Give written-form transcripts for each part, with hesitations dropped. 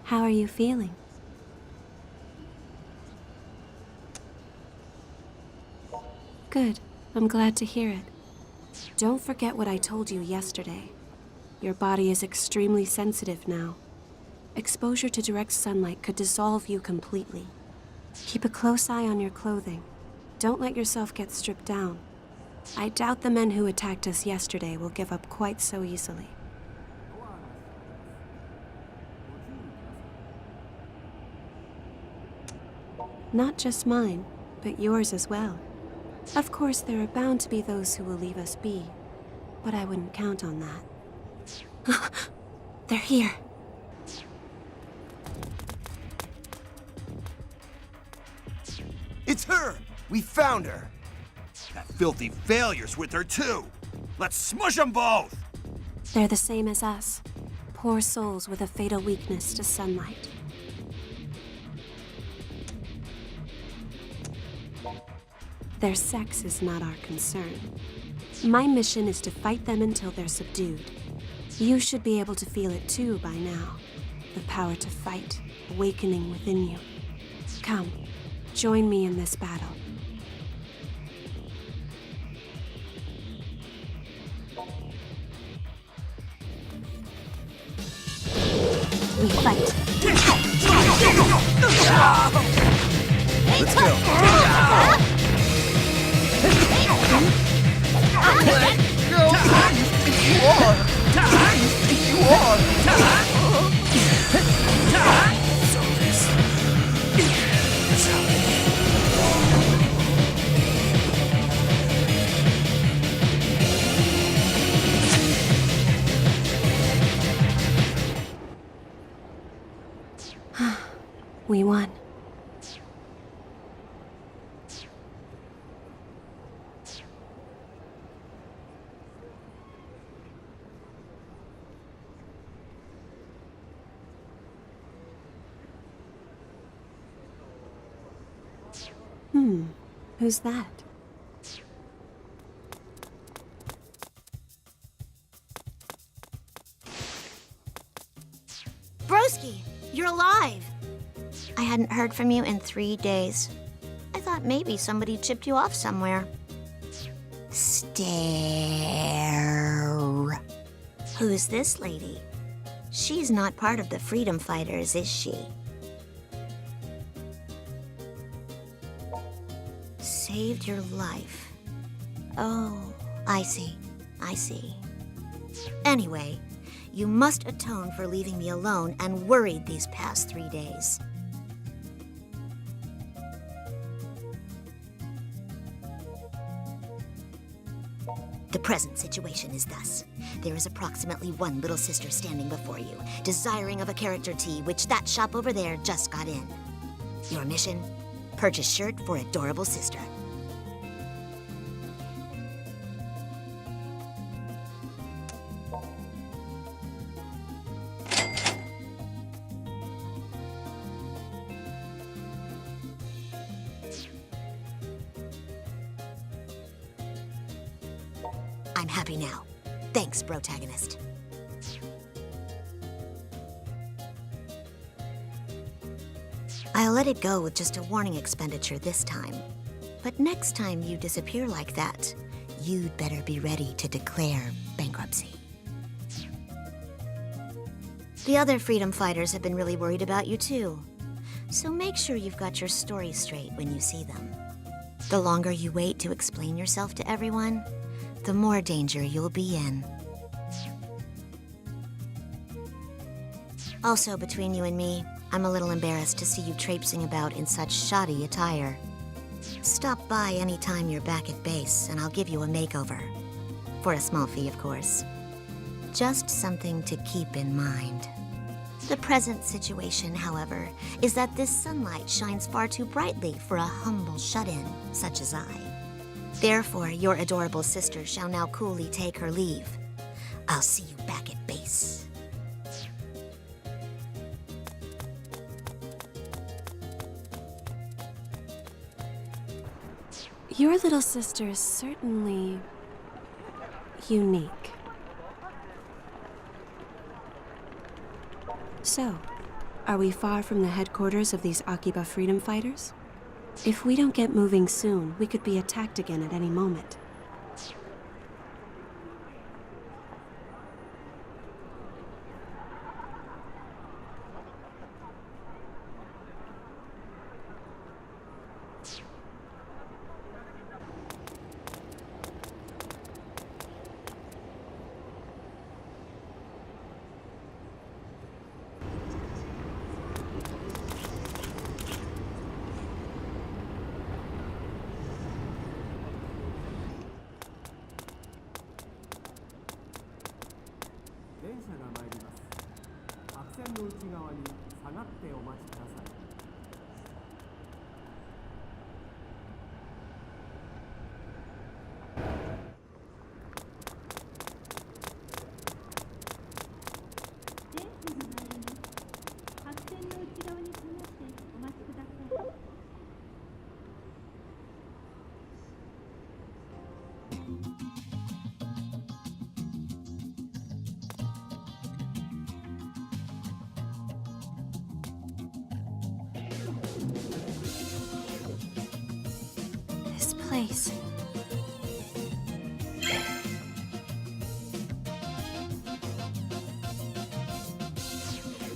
How are you feeling? Good. I'm glad to hear it. Don't forget what I told you yesterday. Your body is extremely sensitive now. Exposure to direct sunlight could dissolve you completely. Keep a close eye on your clothing. Don't let yourself get stripped down. I doubt the men who attacked us yesterday will give up quite so easily. Not just mine, but yours as well. Of course, there are bound to be those who will leave us be, but I wouldn't count on that. They're here. It's her! We found her! That filthy failure's with her too! Let's smush them both! They're the same as us. Poor souls with a fatal weakness to sunlight. Their sex is not our concern. My mission is to fight them until they're subdued. You should be able to feel it too by now. The power to fight, awakening within you. Come, join me in this battle. We fight. Let's go! We won. Who's that? Broski, you're alive! I hadn't heard from you in 3 days. I thought maybe somebody chipped you off somewhere. Stare. Who's this lady? She's not part of the Freedom Fighters, is she? Saved your life. Oh, I see. I see. Anyway, you must atone for leaving me alone and worried these past 3 days. The present situation is thus. There is approximately one little sister standing before you, desiring of a character tea, which that shop over there just got in. Your mission? Purchase shirt for adorable sister. I'm happy now. Thanks, protagonist. I'll let it go with just a warning expenditure this time. But next time you disappear like that, you'd better be ready to declare bankruptcy. The other freedom fighters have been really worried about you too. So make sure you've got your story straight when you see them. The longer you wait to explain yourself to everyone, the more danger you'll be in. Also, between you and me, I'm a little embarrassed to see you traipsing about in such shoddy attire. Stop by anytime you're back at base, and I'll give you a makeover. For a small fee, of course. Just something to keep in mind. The present situation, however, is that this sunlight shines far too brightly for a humble shut-in such as I. Therefore, your adorable sister shall now coolly take her leave. I'll see you back at base. Your little sister is certainly unique. So, Are we far from the headquarters of these Akiba freedom fighters? If we don't get moving soon, we could be attacked again at any moment. This place.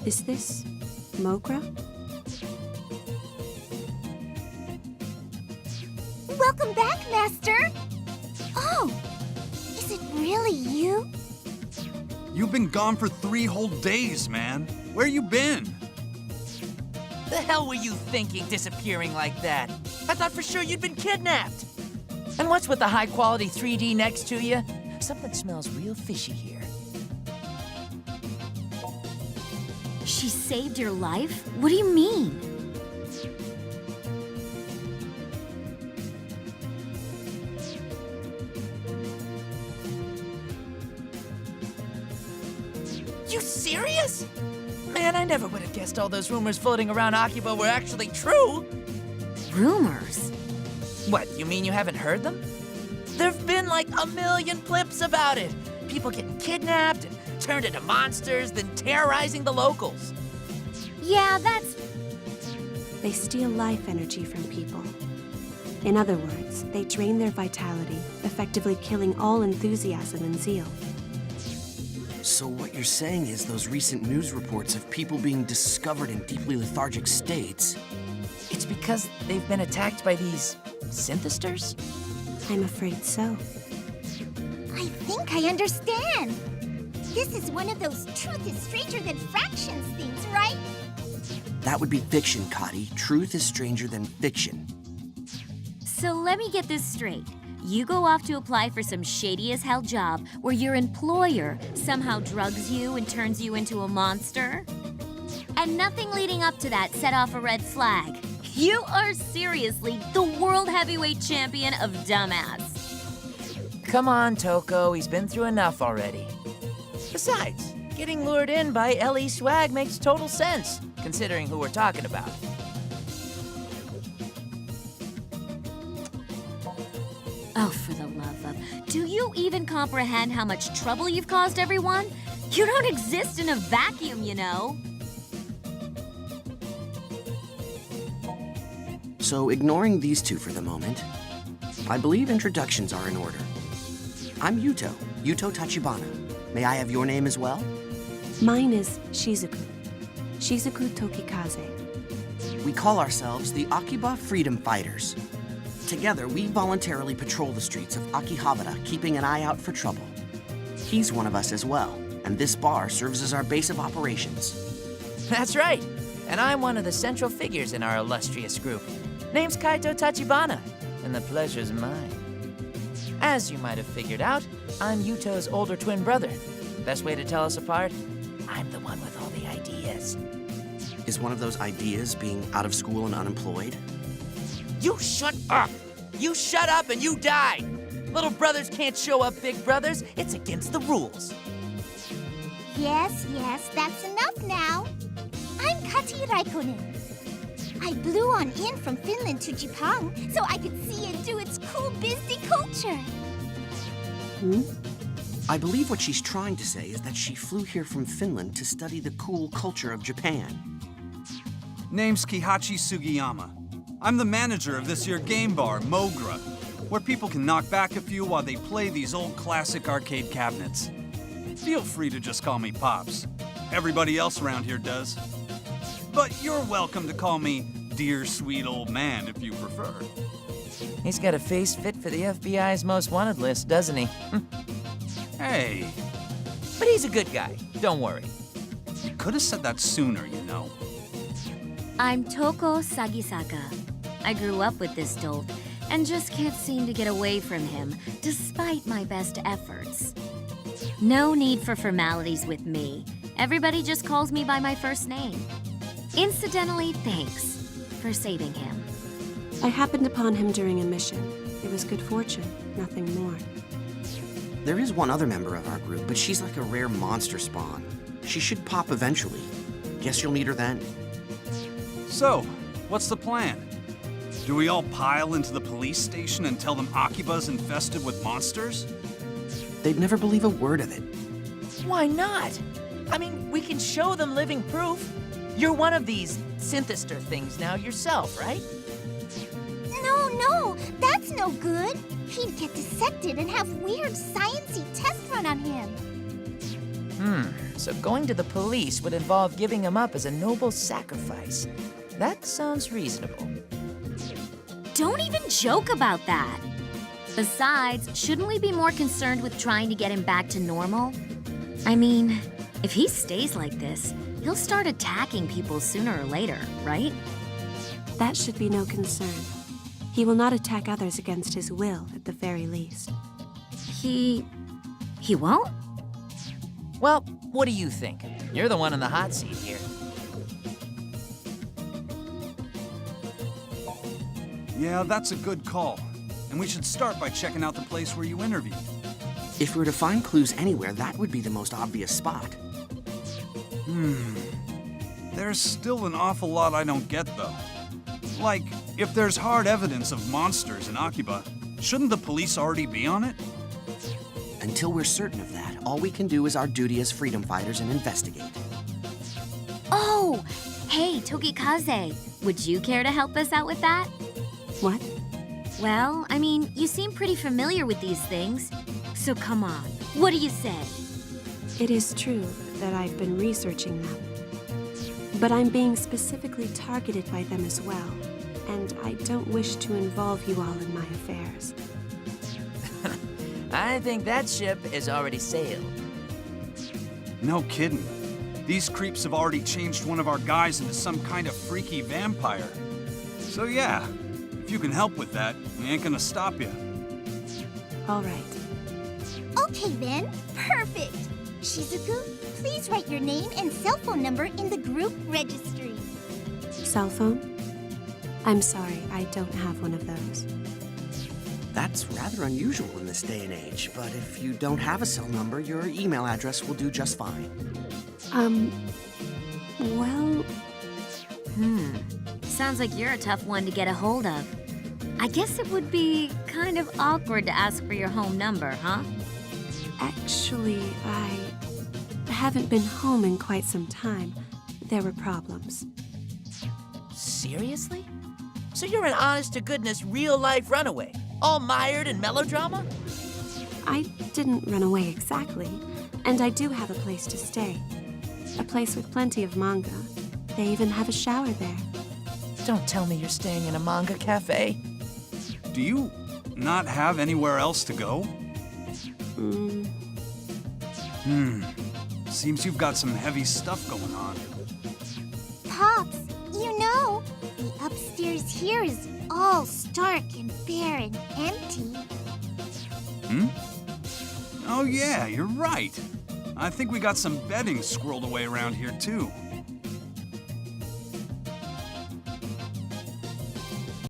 Is this Mogra? Welcome back, Master! Oh, is it really you? You've been gone for 3 whole days, man. Where you been? The hell were you thinking, disappearing like that? I thought for sure you'd been kidnapped. And what's with the high-quality 3D next to you? Something smells real fishy here. She saved your life? What do you mean? You serious? Man, I never would have guessed all those rumors floating around Akiba were actually true. Rumors? What, you mean you haven't heard them? There've been like a million clips about it. People getting kidnapped and turned into monsters, then terrorizing the locals. Yeah, that's... They steal life energy from people. In other words, they drain their vitality, effectively killing all enthusiasm and zeal. So what you're saying is those recent news reports of people being discovered in deeply lethargic states... It's because they've been attacked by these synthesters? I'm afraid so. I think I understand. This is one of those truth is stranger than fractions things, right? That would be fiction, Kati. Truth is stranger than fiction. So let me get this straight. You go off to apply for some shady-as-hell job where your employer somehow drugs you and turns you into a monster? And nothing leading up to that set off a red flag. You are seriously the world heavyweight champion of dumbass. Come on, Toko, he's been through enough already. Besides, getting lured in by LE swag makes total sense, considering who we're talking about. Oh, for the love of... Do you even comprehend how much trouble you've caused everyone? You don't exist in a vacuum, you know. So ignoring these two for the moment, I believe introductions are in order. I'm Yuto Tachibana. May I have your name as well? Mine is Shizuku. Shizuku Tokikaze. We call ourselves the Akiba Freedom Fighters. Together, we voluntarily patrol the streets of Akihabara, keeping an eye out for trouble. He's one of us as well, and this bar serves as our base of operations. That's right, and I'm one of the central figures in our illustrious group. Name's Kaito Tachibana, and the pleasure's mine. As you might have figured out, I'm Yuto's older twin brother. Best way to tell us apart? I'm the one with all the ideas. Is one of those ideas being out of school and unemployed? You shut up! You shut up and you die! Little brothers can't show up big brothers. It's against the rules. Yes, that's enough now. I'm Kati Raikkonen. I blew on in from Finland to Japan so I could see and do its cool busy culture. I believe what she's trying to say is that she flew here from Finland to study the cool culture of Japan. Name's Kihachi Sugiyama. I'm the manager of this here game bar, Mogra, where people can knock back a few while they play these old classic arcade cabinets. Feel free to just call me Pops. Everybody else around here does. But you're welcome to call me Dear Sweet Old Man if you prefer. He's got a face fit for the FBI's most wanted list, doesn't he? Hey, But he's a good guy, don't worry. you could have said that sooner, you know. I'm Toko Sagisaka. I grew up with this dolt and just can't seem to get away from him, despite my best efforts. No need for formalities with me. Everybody just calls me by my first name. Incidentally, thanks for saving him. I happened upon him during a mission. It was good fortune, nothing more. There is one other member of our group, but she's like a rare monster spawn. She should pop eventually. Guess you'll meet her then. So, what's the plan? Do we all pile into the police station and tell them Akiba'S infested with monsters? They'd never believe a word of it. Why not? I mean, we can show them living proof. You're one of these synthester things now yourself, right? No, that's no good. He'd get dissected and have weird sciencey tests run on him. So going to the police would involve giving him up as a noble sacrifice. That sounds reasonable. Don't even joke about that. Besides, shouldn't we be more concerned with trying to get him back to normal? I mean, if he stays like this, he'll start attacking people sooner or later, right? That should be no concern. He will not attack others against his will, at the very least. He won't? Well, what do you think? You're the one in the hot seat here. Yeah, that's a good call. And we should start by checking out the place where you interviewed. If we were to find clues anywhere, that would be the most obvious spot. There's still an awful lot I don't get, though. Like, if there's hard evidence of monsters in Akiba, shouldn't the police already be on it? Until we're certain of that, all we can do is our duty as freedom fighters and investigate. Oh, hey, Tokikaze, would you care to help us out with that? What? Well, I mean, you seem pretty familiar with these things. So come on, what do you say? It is true that I've been researching them. But I'm being specifically targeted by them as well. And I don't wish to involve you all in my affairs. I think that ship is already sailed. No kidding. These creeps have already changed one of our guys into some kind of freaky vampire. So yeah, if you can help with that, we ain't gonna stop you. All right. Okay then, perfect. Shizuku, please write your name and cell phone number in the group registry. Cell phone? I'm sorry, I don't have one of those. That's rather unusual in this day and age, but if you don't have a cell number, your email address will do just fine. Well, Sounds like you're a tough one to get a hold of. I guess it would be kind of awkward to ask for your home number, huh? actually, I haven't been home in quite some time. There were problems. Seriously? So you're an honest-to-goodness real-life runaway, all mired in melodrama? I didn't run away exactly, and I do have a place to stay. A place with plenty of manga. They even have a shower there. Don't tell me you're staying in a manga cafe. Do you not have anywhere else to go? Seems you've got some heavy stuff going on. Pops, you know, the upstairs here is all stark and bare and empty. Oh yeah, you're right. I think we got some bedding squirreled away around here too.